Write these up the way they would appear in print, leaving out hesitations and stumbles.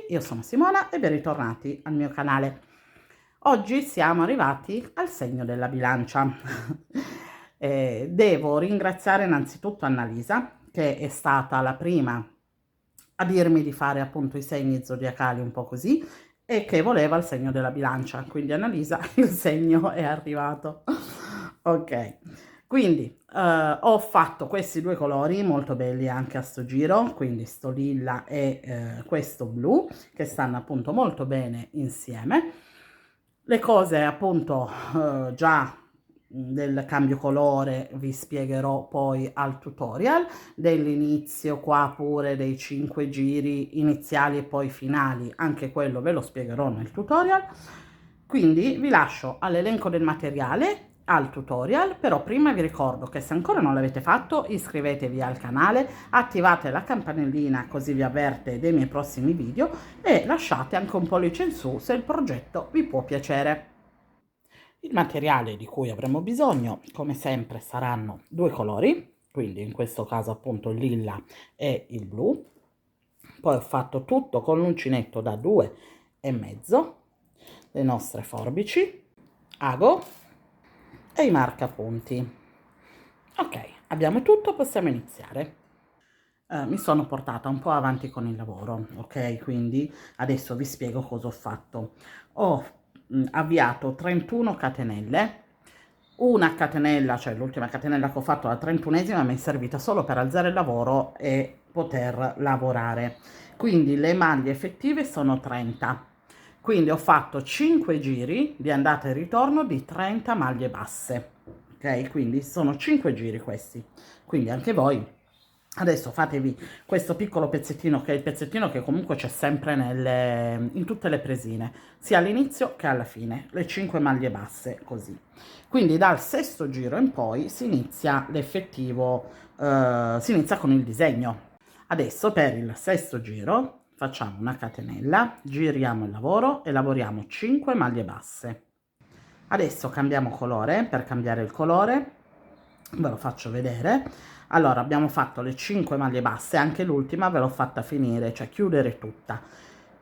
io sono Simona e ben ritornati al mio canale. Oggi siamo arrivati al segno della bilancia. Devo ringraziare innanzitutto Annalisa, che è stata la prima a dirmi di fare appunto i segni zodiacali un po' così e che voleva il segno della bilancia. Quindi Annalisa, il segno è arrivato. Ok. Quindi ho fatto questi due colori molto belli anche a sto giro, quindi sto lilla e questo blu, che stanno appunto molto bene insieme. Le cose appunto già del cambio colore vi spiegherò poi al tutorial, dell'inizio qua pure dei 5 giri iniziali e poi finali, anche quello ve lo spiegherò nel tutorial. Quindi vi lascio all'elenco del materiale, al tutorial, però prima vi ricordo che se ancora non l'avete fatto iscrivetevi al canale, attivate la campanellina così vi avverte dei miei prossimi video e lasciate anche un pollice in su se il progetto vi può piacere. Il materiale di cui avremo bisogno, come sempre, saranno due colori, quindi in questo caso appunto il lilla e il blu. Poi ho fatto tutto con l'uncinetto da 2,5, le nostre forbici, ago e i marcapunti. Ok, abbiamo tutto, possiamo iniziare. Mi sono portata un po' avanti con il lavoro, ok? Quindi adesso vi spiego cosa ho fatto. Ho avviato 31 catenelle, una catenella, cioè l'ultima catenella che ho fatto, la 31esima, mi è servita solo per alzare il lavoro e poter lavorare. Quindi le maglie effettive sono 30. Quindi ho fatto 5 giri di andata e ritorno di 30 maglie basse. Ok? Quindi sono 5 giri questi. Quindi anche voi adesso fatevi questo piccolo pezzettino, che è il pezzettino che comunque c'è sempre in tutte le presine, sia all'inizio che alla fine, le 5 maglie basse così. Quindi dal sesto giro in poi si inizia l'effettivo, si inizia con il disegno. Adesso per il sesto giro facciamo una catenella, giriamo il lavoro e lavoriamo 5 maglie basse. Adesso cambiamo colore. Per cambiare il colore ve lo faccio vedere. Allora abbiamo fatto le 5 maglie basse, anche l'ultima ve l'ho fatta finire, cioè chiudere tutta.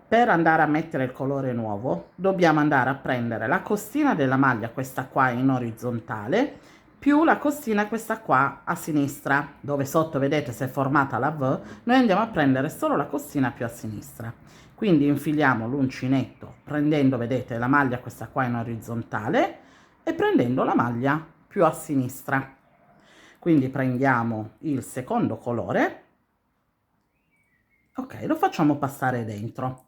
Per andare a mettere il colore nuovo dobbiamo andare a prendere la costina della maglia, questa qua in orizzontale, più la costina questa qua a sinistra, dove sotto vedete si è formata la V. Noi andiamo a prendere solo la costina più a sinistra. Quindi infiliamo l'uncinetto prendendo, vedete, la maglia questa qua in orizzontale e prendendo la maglia più a sinistra. Quindi prendiamo il secondo colore, ok, lo facciamo passare dentro.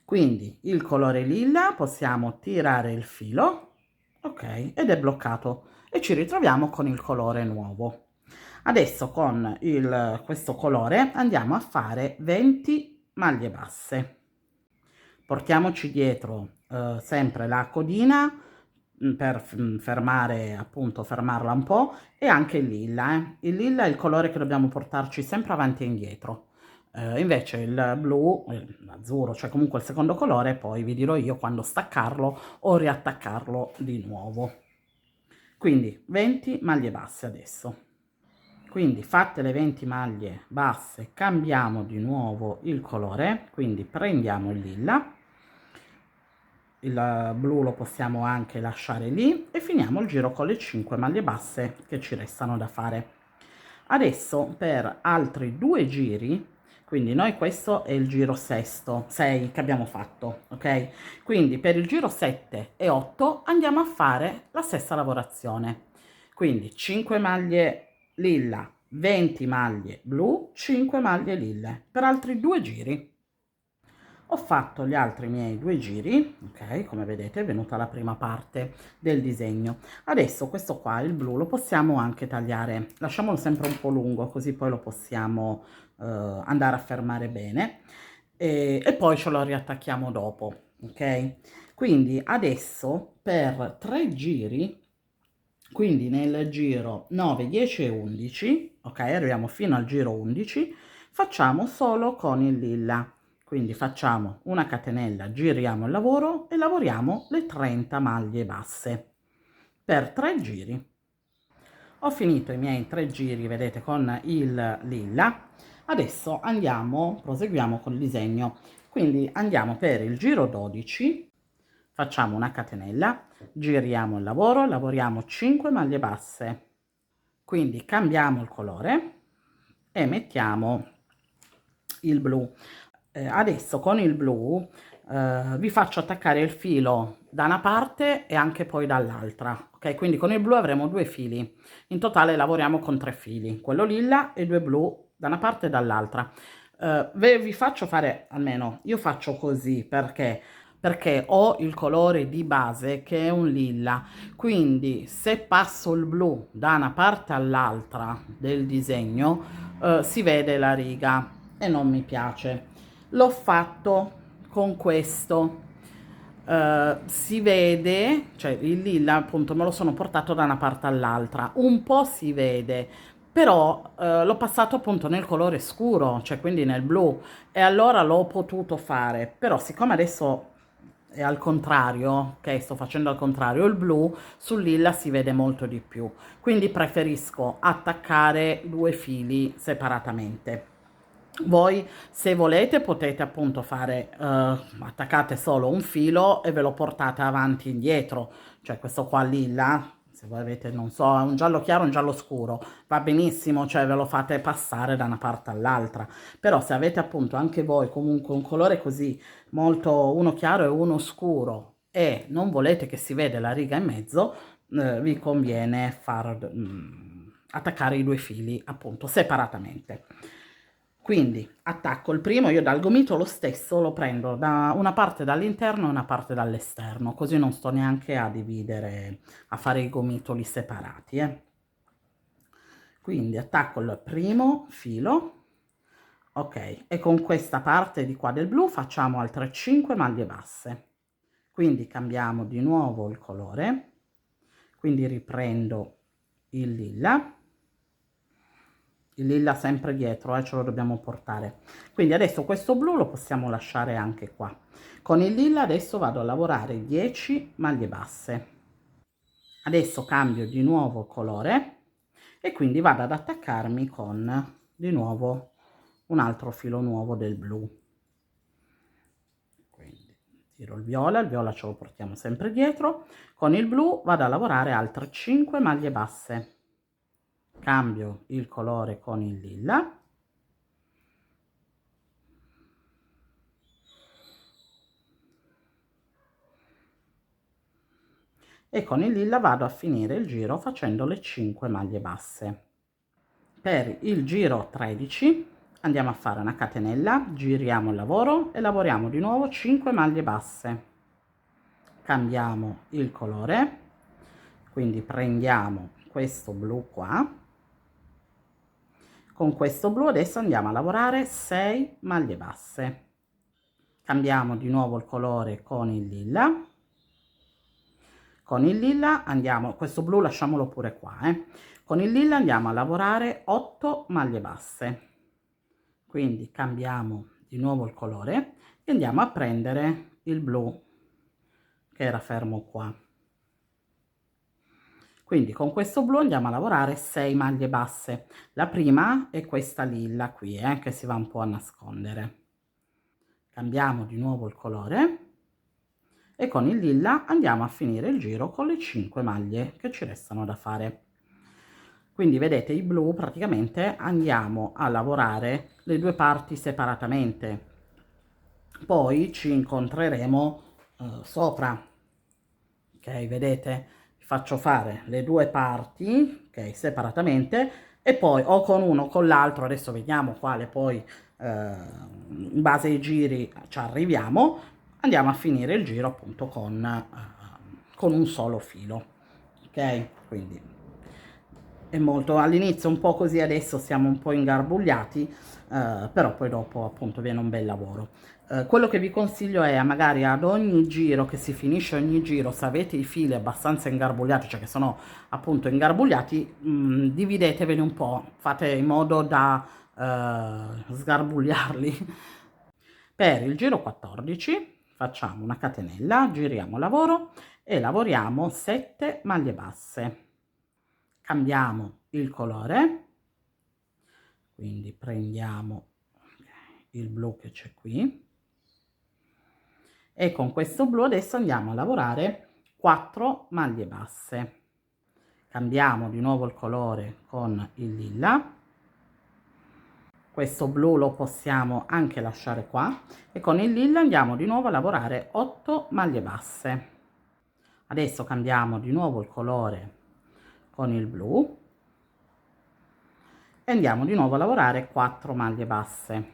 Quindi il colore lilla, possiamo tirare il filo, ok, ed è bloccato e ci ritroviamo con il colore nuovo. Adesso con questo colore andiamo a fare 20 maglie basse. Portiamoci dietro sempre la codina per fermare, appunto, fermarla un po', e anche il lilla. Il lilla è il colore che dobbiamo portarci sempre avanti e indietro. Invece il blu, l'azzurro, cioè comunque il secondo colore, poi vi dirò io quando staccarlo o riattaccarlo di nuovo. Quindi 20 maglie basse adesso. Quindi fatte le 20 maglie basse cambiamo di nuovo il colore, quindi prendiamo il lilla, il blu lo possiamo anche lasciare lì e finiamo il giro con le 5 maglie basse che ci restano da fare. Adesso per altri 2 giri, quindi noi questo è il giro sesto, 6 che abbiamo fatto, ok? Quindi per il giro 7 e 8 andiamo a fare la stessa lavorazione. Quindi 5 maglie lilla, 20 maglie blu, 5 maglie lille per altri 2 giri. Ho fatto gli altri miei 2 giri, ok, come vedete è venuta la prima parte del disegno. Adesso questo qua, il blu, lo possiamo anche tagliare, lasciamolo sempre un po' lungo così poi lo possiamo andare a fermare bene e poi ce lo riattacchiamo dopo, ok? Quindi adesso per 3 giri, quindi nel giro 9, 10 e 11, ok, arriviamo fino al giro 11, facciamo solo con il lilla. Quindi facciamo una catenella, giriamo il lavoro e lavoriamo le 30 maglie basse per 3 giri. Ho finito i miei 3 giri, vedete, con il lilla. Adesso proseguiamo con il disegno. Quindi andiamo per il giro 12, facciamo una catenella, giriamo il lavoro, lavoriamo 5 maglie basse, quindi cambiamo il colore e mettiamo il blu. Adesso con il blu vi faccio attaccare il filo da una parte e anche poi dall'altra, ok? Quindi con il blu avremo 2 fili, in totale lavoriamo con 3 fili, quello lilla e 2 blu da una parte e dall'altra. Vi faccio fare, almeno io faccio così perché ho il colore di base che è un lilla, quindi se passo il blu da una parte all'altra del disegno si vede la riga e non mi piace. L'ho fatto con questo. Si vede, cioè il lilla appunto me lo sono portato da una parte all'altra, un po' si vede, però l'ho passato appunto nel colore scuro, cioè quindi nel blu, e allora l'ho potuto fare, però siccome adesso è al contrario, ok, sto facendo al contrario, il blu sul lilla si vede molto di più, quindi preferisco attaccare 2 fili separatamente. Voi se volete potete appunto fare, attaccate solo un filo e ve lo portate avanti e indietro, cioè questo qua lilla, se voi avete, non so, un giallo chiaro, un giallo scuro, va benissimo, cioè ve lo fate passare da una parte all'altra, però se avete appunto anche voi comunque un colore così molto, uno chiaro e uno scuro, e non volete che si vede la riga in mezzo, vi conviene attaccare i 2 fili appunto separatamente. Quindi attacco il primo, io dal gomito lo stesso lo prendo da una parte dall'interno e una parte dall'esterno, così non sto neanche a dividere, a fare i gomitoli separati. Quindi attacco il primo filo, ok, e con questa parte di qua del blu facciamo altre 5 maglie basse. Quindi cambiamo di nuovo il colore, quindi riprendo il lilla sempre dietro, ce lo dobbiamo portare. Quindi adesso questo blu lo possiamo lasciare anche qua. Con il lilla adesso vado a lavorare 10 maglie basse. Adesso cambio di nuovo colore e quindi vado ad attaccarmi con di nuovo un altro filo nuovo del blu. Quindi tiro il viola ce lo portiamo sempre dietro. Con il blu vado a lavorare altre 5 maglie basse. Cambio il colore con il lilla e con il lilla vado a finire il giro facendo le 5 maglie basse. Per il giro 13 andiamo a fare una catenella, giriamo il lavoro e lavoriamo di nuovo 5 maglie basse. Cambiamo il colore, quindi prendiamo questo blu qua. Con questo blu adesso andiamo a lavorare 6 maglie basse. Cambiamo di nuovo il colore con il lilla. Con il lilla andiamo, questo blu lasciamolo pure qua, con il lilla andiamo a lavorare 8 maglie basse. Quindi cambiamo di nuovo il colore e andiamo a prendere il blu che era fermo qua. Quindi con questo blu andiamo a lavorare 6 maglie basse. La prima è questa lilla qui, che si va un po' a nascondere. Cambiamo di nuovo il colore e con il lilla andiamo a finire il giro con le 5 maglie che ci restano da fare. Quindi vedete i blu praticamente andiamo a lavorare le 2 parti separatamente, poi ci incontreremo sopra, ok? Vedete, vi faccio fare le 2 parti, ok, separatamente, e poi o con uno o con l'altro, adesso vediamo quale poi in base ai giri ci arriviamo, andiamo a finire il giro appunto con un solo filo, ok? Quindi è molto all'inizio un po' così, adesso siamo un po' ingarbugliati, però poi dopo appunto viene un bel lavoro. Quello che vi consiglio è magari ad ogni giro che si finisce ogni giro, se avete i fili abbastanza ingarbugliati, cioè che sono appunto ingarbugliati, divideteveli un po', fate in modo da sgarbugliarli. Per il giro 14 facciamo una catenella, giriamo lavoro e lavoriamo 7 maglie basse. Cambiamo il colore, quindi prendiamo il blu che c'è qui E con questo blu adesso andiamo a lavorare 4 maglie basse. Cambiamo di nuovo il colore con il lilla. Questo blu lo possiamo anche lasciare qua e con il lilla andiamo di nuovo a lavorare 8 maglie basse. Adesso cambiamo di nuovo il colore con il blu e andiamo di nuovo a lavorare 4 maglie basse.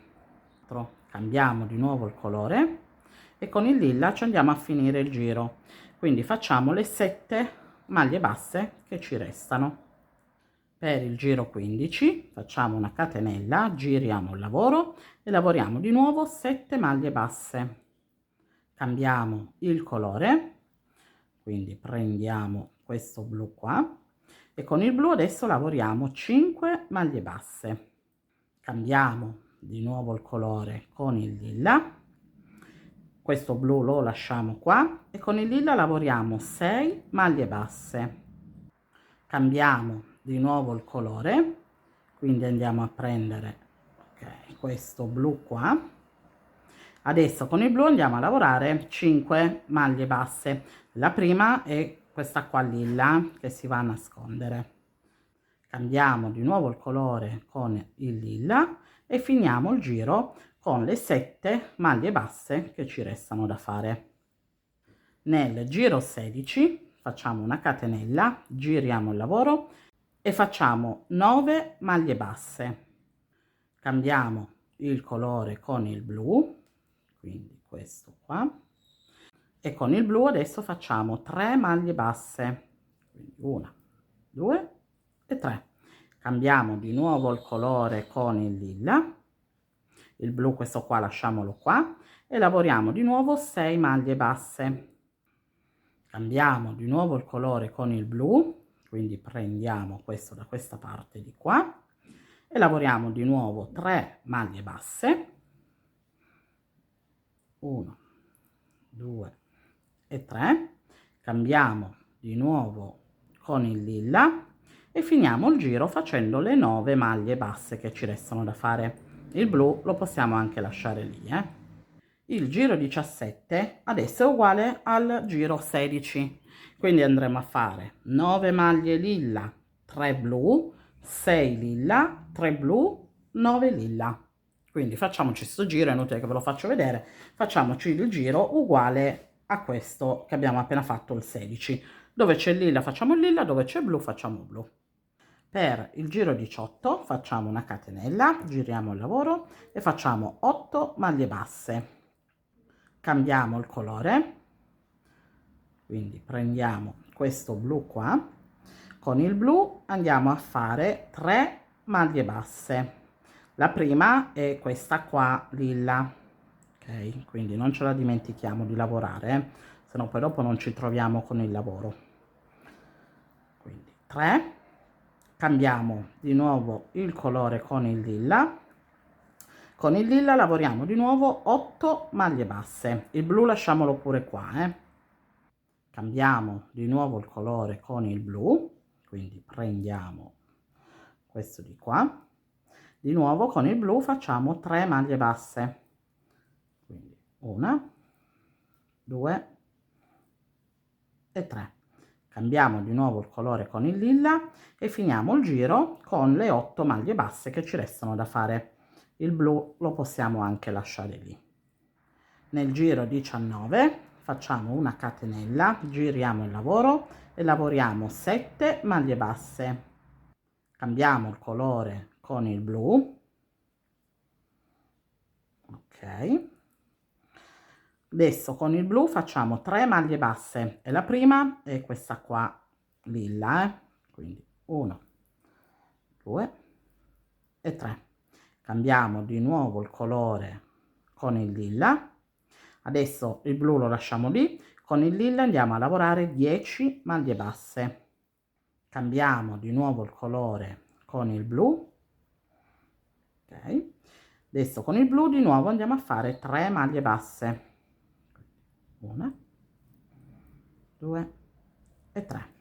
Cambiamo di nuovo il colore e con il lilla ci andiamo a finire il giro, quindi facciamo le 7 maglie basse che ci restano. Per il giro 15 facciamo una catenella, giriamo il lavoro e lavoriamo di nuovo 7 maglie basse. Cambiamo il colore, quindi prendiamo questo blu qua e con il blu adesso lavoriamo 5 maglie basse. Cambiamo di nuovo il colore con il lilla, questo blu lo lasciamo qua e con il lilla lavoriamo 6 maglie basse. Cambiamo di nuovo il colore, quindi andiamo a prendere questo blu qua. Adesso con il blu andiamo a lavorare 5 maglie basse. La prima è questa qua lilla che si va a nascondere. Cambiamo di nuovo il colore con il lilla e finiamo il giro con le 7 maglie basse che ci restano da fare. Nel giro 16 facciamo una catenella, giriamo il lavoro e facciamo 9 maglie basse. Cambiamo il colore con il blu, quindi questo qua, e con il blu adesso facciamo 3 maglie basse, quindi 1, 2 e 3. Cambiamo di nuovo il colore con il lilla, il blu questo qua lasciamolo qua e lavoriamo di nuovo 6 maglie basse. Cambiamo di nuovo il colore con il blu, quindi prendiamo questo da questa parte di qua e lavoriamo di nuovo 3 maglie basse, 1, 2 e 3. Cambiamo di nuovo con il lilla e finiamo il giro facendo le 9 maglie basse che ci restano da fare. Il blu lo possiamo anche lasciare lì, Il giro 17 adesso è uguale al giro 16, quindi andremo a fare 9 maglie lilla, 3 blu, 6 lilla, 3 blu, 9 lilla. Quindi facciamoci sto giro, è inutile che ve lo faccio vedere, facciamoci il giro uguale a questo che abbiamo appena fatto, il 16. Dove c'è il lilla facciamo il lilla, dove c'è il blu facciamo il blu. Per il giro 18 facciamo una catenella, giriamo il lavoro e facciamo 8 maglie basse. Cambiamo il colore, quindi prendiamo questo blu qua, con il blu andiamo a fare 3 maglie basse. La prima è questa qua lilla, ok? Quindi non ce la dimentichiamo di lavorare, se no poi dopo non ci troviamo con il lavoro. Quindi 3, cambiamo di nuovo il colore con il lilla. Con il lilla lavoriamo di nuovo 8 maglie basse, il blu lasciamolo pure qua, Cambiamo di nuovo il colore con il blu, quindi prendiamo questo di qua, di nuovo con il blu facciamo 3 maglie basse, quindi 1, 2 e 3. Cambiamo di nuovo il colore con il lilla e finiamo il giro con le 8 maglie basse che ci restano da fare. Il blu lo possiamo anche lasciare lì. Nel giro 19 facciamo una catenella, giriamo il lavoro e lavoriamo 7 maglie basse. Cambiamo il colore con il blu, ok. Adesso con il blu facciamo 3 maglie basse e la prima è questa qua lilla, quindi 1, 2 e 3. Cambiamo di nuovo il colore con il lilla, adesso il blu lo lasciamo lì, con il lilla andiamo a lavorare 10 maglie basse. Cambiamo di nuovo il colore con il blu, ok. Adesso con il blu di nuovo andiamo a fare 3 maglie basse, 1, 2 e 3.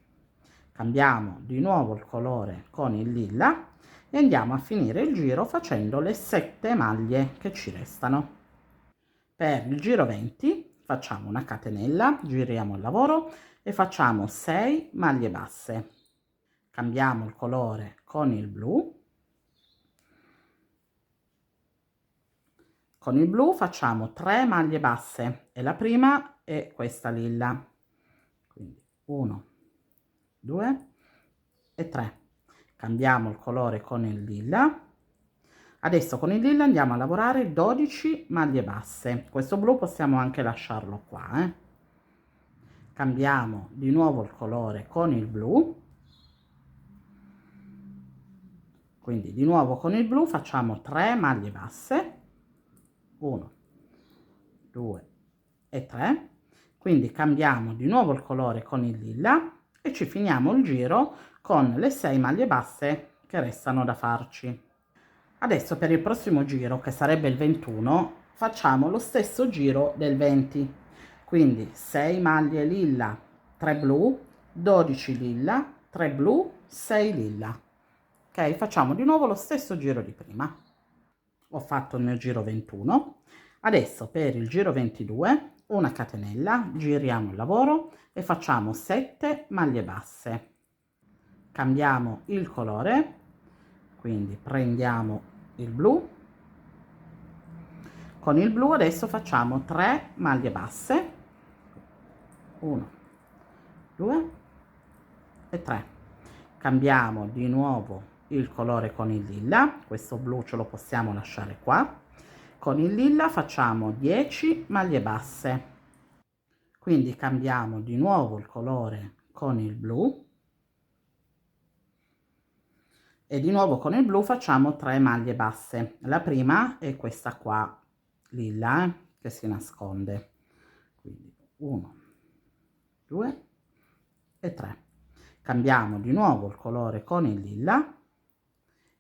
Cambiamo di nuovo il colore con il lilla e andiamo a finire il giro facendo le 7 maglie che ci restano. Per il giro 20 facciamo una catenella, giriamo il lavoro e facciamo 6 maglie basse. Cambiamo il colore con il blu. Con il blu facciamo 3 maglie basse e la prima è questa lilla. Quindi 1, 2 e 3. Cambiamo il colore con il lilla. Adesso con il lilla andiamo a lavorare 12 maglie basse. Questo blu possiamo anche lasciarlo qua, Cambiamo di nuovo il colore con il blu. Quindi di nuovo con il blu facciamo 3 maglie basse. 1, 2 e 3. Quindi cambiamo di nuovo il colore con il lilla e ci finiamo il giro con le 6 maglie basse che restano da farci. Adesso per il prossimo giro, che sarebbe il 21, facciamo lo stesso giro del 20. Quindi 6 maglie lilla, 3 blu, 12 lilla, 3 blu, 6 lilla. Ok, facciamo di nuovo lo stesso giro di prima. Ho fatto il mio giro 21. Adesso per il giro 22 una catenella, giriamo il lavoro e facciamo 7 maglie basse. Cambiamo il colore, quindi prendiamo il blu. Con il blu adesso facciamo 3 maglie basse. 1, 2 e 3. Cambiamo di nuovo il colore con il lilla, questo blu ce lo possiamo lasciare qua. Con il lilla facciamo 10 maglie basse, quindi cambiamo di nuovo il colore con il blu e di nuovo con il blu facciamo 3 maglie basse. La prima è questa qua lilla, che si nasconde, quindi 1, 2 e 3. Cambiamo di nuovo il colore con il lilla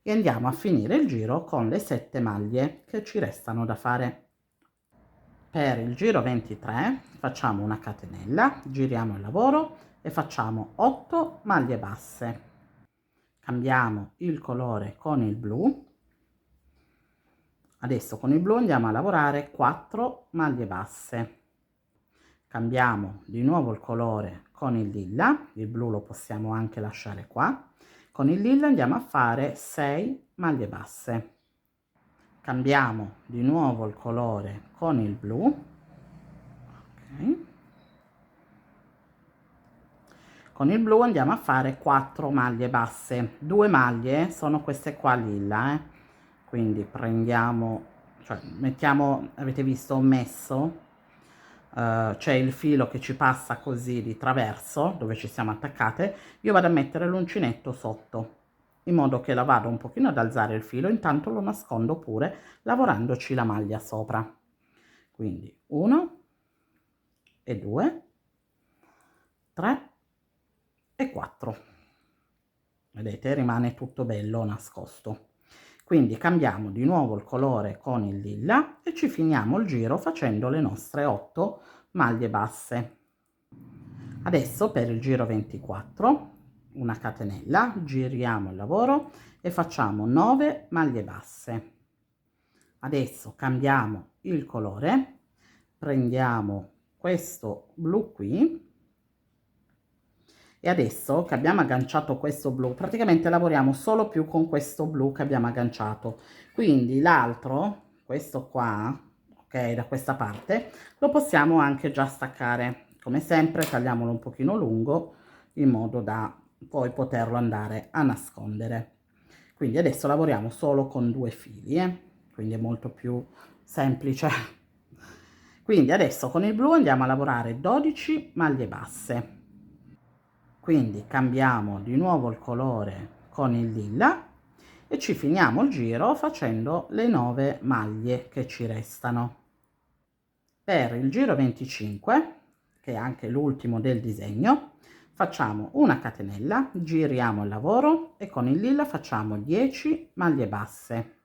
e andiamo a finire il giro con le 7 maglie che ci restano da fare. Per il giro 23 facciamo una catenella, giriamo il lavoro e facciamo 8 maglie basse. Cambiamo il colore con il blu. Adesso con il blu andiamo a lavorare 4 maglie basse. Cambiamo di nuovo il colore con il lilla, il blu lo possiamo anche lasciare qua. Con il lilla andiamo a fare 6 maglie basse. Cambiamo di nuovo il colore con il blu. Okay. Con il blu andiamo a fare 4 maglie basse. 2 maglie sono queste qua lilla, quindi prendiamo, cioè mettiamo, avete visto, ho messo c'è il filo che ci passa così di traverso dove ci siamo attaccate. Io vado a mettere l'uncinetto sotto in modo che la vado un pochino ad alzare il filo, intanto lo nascondo pure lavorandoci la maglia sopra. Quindi 1 e 2, 3 e 4. Vedete, rimane tutto bello nascosto. Quindi cambiamo di nuovo il colore con il lilla e ci finiamo il giro facendo le nostre 8 maglie basse. Adesso per il giro 24 una catenella, giriamo il lavoro e facciamo 9 maglie basse. Adesso cambiamo il colore, prendiamo questo blu qui e adesso che abbiamo agganciato questo blu praticamente lavoriamo solo più con questo blu che abbiamo agganciato, quindi l'altro, questo qua, ok, da questa parte lo possiamo anche già staccare. Come sempre tagliamolo un pochino lungo in modo da poi poterlo andare a nascondere. Quindi adesso lavoriamo solo con 2 fili, quindi è molto più semplice. Quindi adesso con il blu andiamo a lavorare 12 maglie basse. Quindi cambiamo di nuovo il colore con il lilla e ci finiamo il giro facendo le 9 maglie che ci restano. Per il giro 25, che è anche l'ultimo del disegno, facciamo una catenella, giriamo il lavoro e con il lilla facciamo 10 maglie basse.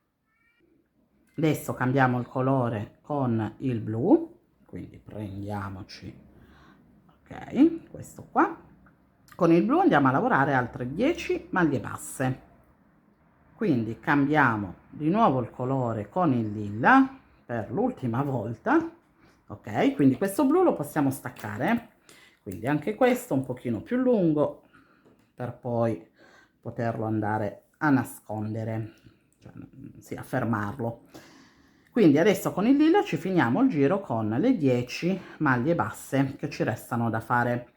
Adesso cambiamo il colore con il blu, quindi prendiamoci, ok, questo qua. Con il blu andiamo a lavorare altre 10 maglie basse. Quindi cambiamo di nuovo il colore con il lilla per l'ultima volta ok? Quindi questo blu lo possiamo staccare, quindi anche questo un pochino più lungo per poi poterlo andare a nascondere, cioè, sì, a fermarlo. Quindi adesso con il lilla ci finiamo il giro con le 10 maglie basse che ci restano da fare,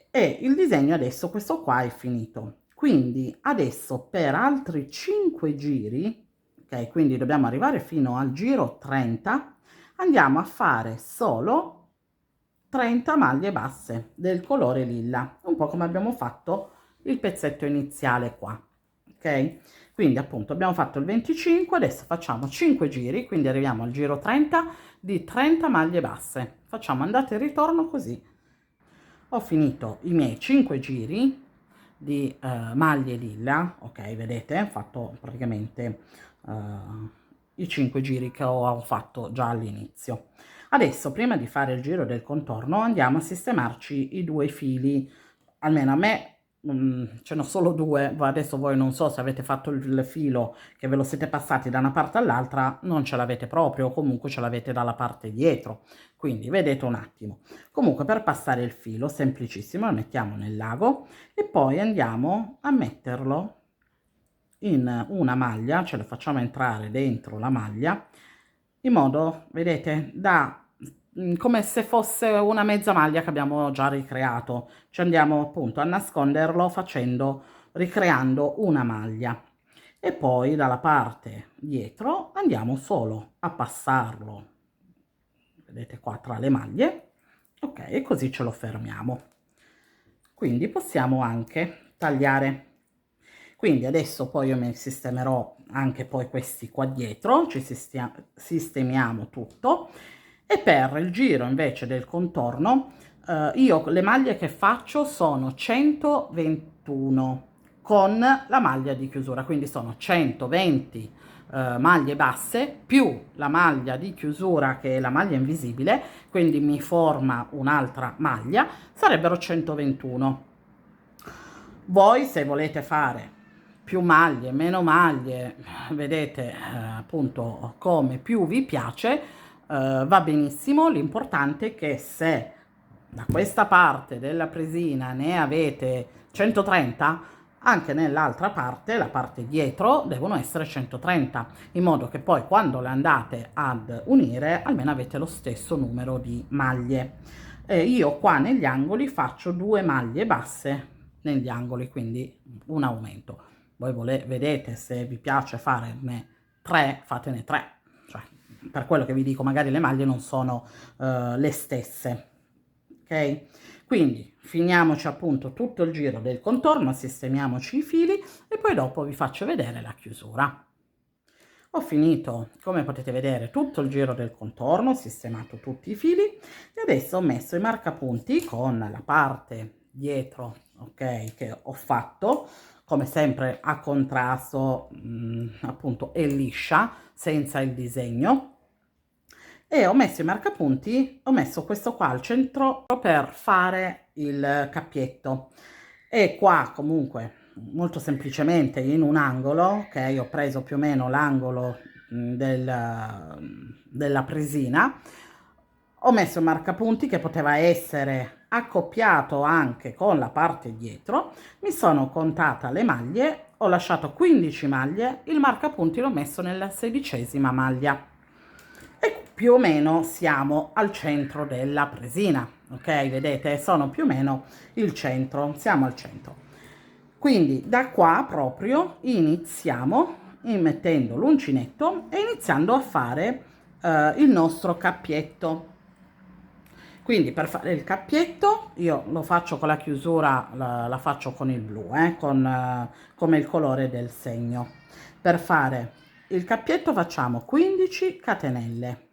e il disegno adesso questo qua è finito. Quindi adesso per altri 5 giri, ok, quindi dobbiamo arrivare fino al giro 30, andiamo a fare solo 30 maglie basse del colore lilla, un po' come abbiamo fatto il pezzetto iniziale qua, ok? Quindi appunto abbiamo fatto il 25, adesso facciamo 5 giri, quindi arriviamo al giro 30 di 30 maglie basse. Facciamo andata e ritorno così. Ho finito i miei 5 giri di maglie lilla, ok, vedete, ho fatto praticamente i 5 giri che ho fatto già all'inizio. Adesso, prima di fare il giro del contorno, andiamo a sistemarci i due fili, almeno a me ce ne ho solo due, adesso voi non so se avete fatto il filo che ve lo siete passati da una parte all'altra, non ce l'avete proprio, o comunque ce l'avete dalla parte dietro, quindi vedete un attimo. Comunque per passare il filo, semplicissimo, lo mettiamo nel lago e poi andiamo a metterlo in una maglia, ce lo facciamo entrare dentro la maglia, in modo, vedete, da come se fosse una mezza maglia che abbiamo già ricreato. Ci andiamo appunto a nasconderlo facendo, ricreando una maglia. E poi dalla parte dietro andiamo solo a passarlo, vedete qua, tra le maglie, ok, e così ce lo fermiamo. Quindi possiamo anche tagliare. Quindi adesso poi io mi sistemerò anche poi questi qua dietro, ci sistemiamo tutto, e per il giro invece del contorno io le maglie che faccio sono 121 con la maglia di chiusura, quindi sono 120 maglie basse più la maglia di chiusura che è la maglia invisibile, quindi mi forma un'altra maglia, sarebbero 121. Voi se volete fare più maglie, meno maglie, vedete appunto come più vi piace, va benissimo. L'importante è che se da questa parte della presina ne avete 130, anche nell'altra parte, la parte dietro, devono essere 130, in modo che poi quando le andate ad unire almeno avete lo stesso numero di maglie. Io qua negli angoli faccio 2 maglie basse negli angoli, quindi un aumento. Voi vedete, se vi piace farne 3, fatene 3, cioè, per quello che vi dico, magari le maglie non sono le stesse, ok? Quindi finiamoci appunto tutto il giro del contorno, sistemiamoci i fili e poi dopo vi faccio vedere la chiusura. Ho finito, come potete vedere, tutto il giro del contorno, ho sistemato tutti i fili e adesso ho messo i marcapunti con la parte dietro, ok, che ho fatto, come sempre a contrasto, appunto, e liscia, senza il disegno. E ho messo i marcapunti, ho messo questo qua al centro per fare il cappietto. E qua comunque molto semplicemente in un angolo, ok, ho preso più o meno l'angolo della presina, ho messo il marcapunti che poteva essere accoppiato anche con la parte dietro, mi sono contata le maglie, ho lasciato 15 maglie, il marcapunti l'ho messo nella 16ª maglia e più o meno siamo al centro della presina, ok, vedete, sono più o meno il centro, siamo al centro. Quindi da qua proprio iniziamo mettendo l'uncinetto e iniziando a fare il nostro cappietto. Quindi per fare il cappietto io lo faccio con la chiusura, la faccio con il blu, come il colore del segno. Per fare il cappietto facciamo 15 catenelle.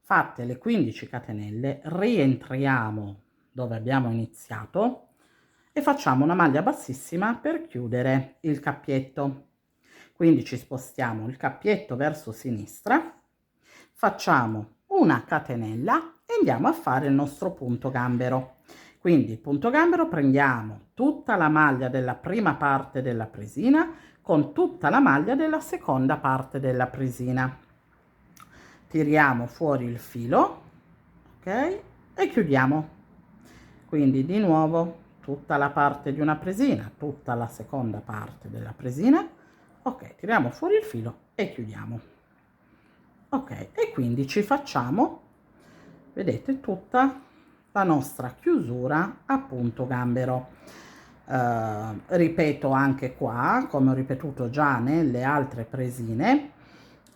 Fatte le 15 catenelle rientriamo dove abbiamo iniziato e facciamo una maglia bassissima per chiudere il cappietto. Quindi ci spostiamo il cappietto verso sinistra, facciamo una catenella e andiamo a fare il nostro punto gambero. Quindi il punto gambero, prendiamo tutta la maglia della prima parte della presina con tutta la maglia della seconda parte della presina, tiriamo fuori il filo, ok, e chiudiamo. Quindi di nuovo tutta la parte di una presina, tutta la seconda parte della presina, ok, tiriamo fuori il filo e chiudiamo. Ok, e quindi ci facciamo, vedete, tutta la nostra chiusura a punto gambero. Ripeto anche qua, come ho ripetuto già nelle altre presine,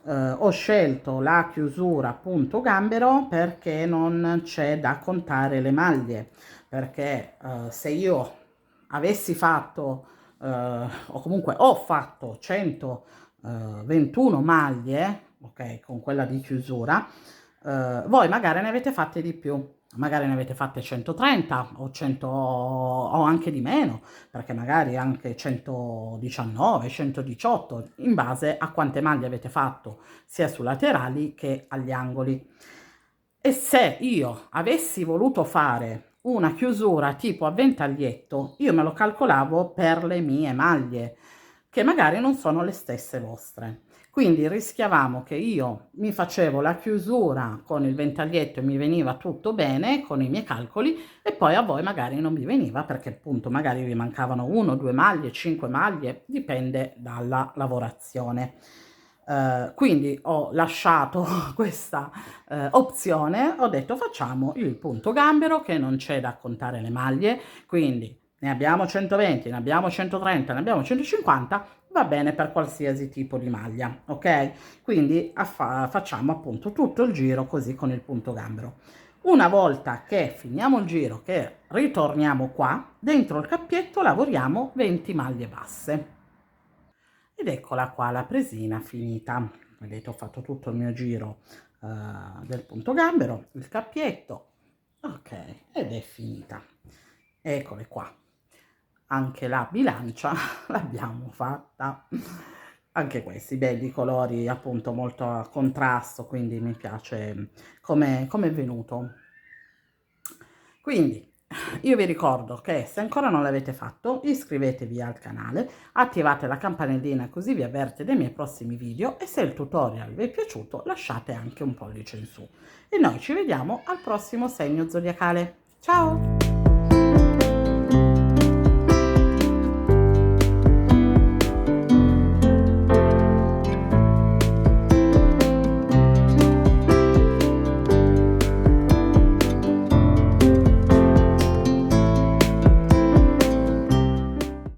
ho scelto la chiusura a punto gambero perché non c'è da contare le maglie, perché se io avessi fatto o comunque ho fatto 121 maglie, ok, con quella di chiusura, voi magari ne avete fatte di più, magari ne avete fatte 130 o 100 o anche di meno, perché magari anche 119, 118, in base a quante maglie avete fatto sia sui laterali che agli angoli. E se io avessi voluto fare una chiusura tipo a ventaglietto, io me lo calcolavo per le mie maglie, che magari non sono le stesse vostre. Quindi rischiavamo che io mi facevo la chiusura con il ventaglietto e mi veniva tutto bene con i miei calcoli, e poi a voi magari non vi veniva perché appunto magari vi mancavano 1, 2 maglie, 5 maglie, dipende dalla lavorazione. Quindi ho lasciato questa opzione, ho detto facciamo il punto gambero, che non c'è da contare le maglie, quindi ne abbiamo 120, ne abbiamo 130, ne abbiamo 150, va bene per qualsiasi tipo di maglia, ok? Quindi facciamo appunto tutto il giro così con il punto gambero. Una volta che finiamo il giro, che ritorniamo qua, dentro il cappietto lavoriamo 20 maglie basse. Ed eccola qua la presina finita. Vedete, ho fatto tutto il mio giro del punto gambero, il cappietto, ok, ed è finita. Eccole qua. Anche la bilancia l'abbiamo fatta. Anche questi belli colori, appunto molto a contrasto, quindi mi piace come è venuto. Quindi io vi ricordo che se ancora non l'avete fatto, iscrivetevi al canale, attivate la campanellina così vi avverte dei miei prossimi video, e se il tutorial vi è piaciuto lasciate anche un pollice in su. E noi ci vediamo al prossimo segno zodiacale. Ciao!